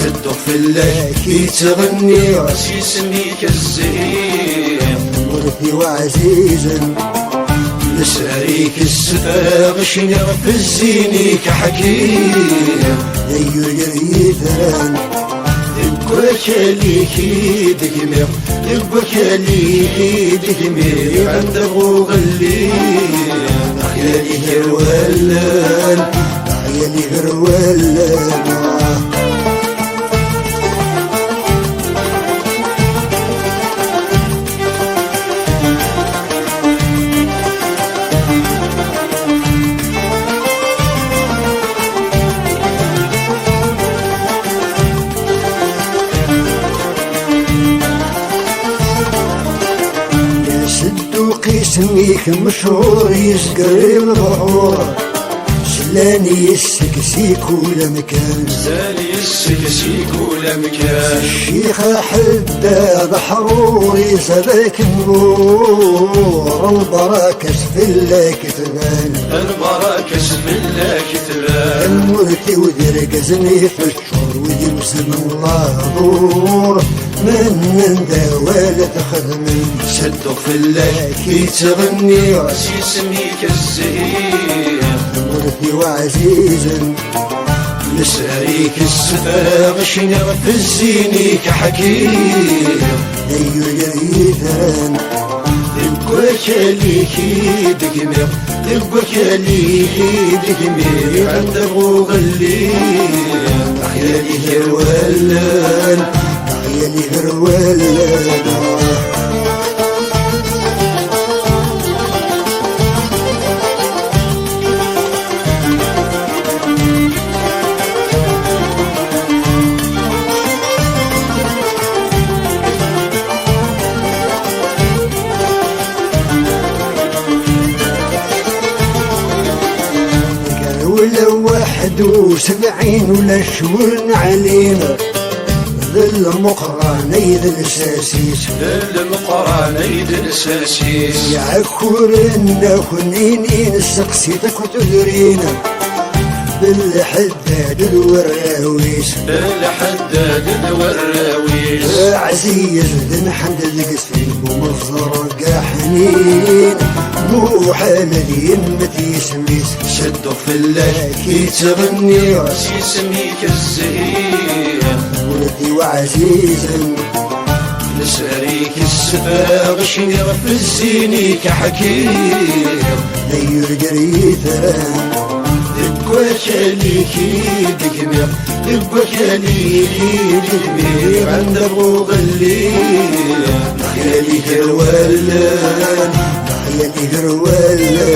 صدق في الله كي تغني راسي سميك الزهير ورثي وعزيزا نساريك السفاغ شنر في الزينيك حكيم ديو يريثان يبقى ليكي دقمير يبقى ليكي دقمير عند غلي خيالي هروالان عيالي هروالان اسميك مشهور يسقر البحور سلاني السكسيك ولا مكان سلاني السكسيك ولا مكان الشيخة حداد حروري سبك النور البراكس في الله كتبان البراكس في الله كتبان المرتي ودرقزني في الشهر ويمسم الله دور من دوالة خدمي صدق في الله كي تغني راسي سميك الزهير ورثي وعزيزا نساريك السفاغ شنر في الزينيك حكيم ديو يريثان يبقى ليكي دقمير يبقى ليكي دقمير عند غلي خيالي هروالان عيالي هروالان ولا 71 ولا شورن علينا ذل المقراني ذل الساسيس ذل المقراني ذل الساسيس يعكرنا خنينين السقسيتك وتدرينا بالحداد الوراويس بالحداد الوراويس عزيز ذن حمد القسيم ومفزر قاحنين مو حالي يمتي سميس صدق في الله كي تغني راسي سميك الزهير ولدي وعزيزا نساريك السفاغ شنر في الزينيك حكيم ديو القريثان يبقى ليكي دقمير يبقى ليكي دقمير عند غلي خيالي هروالان عيالي هروالان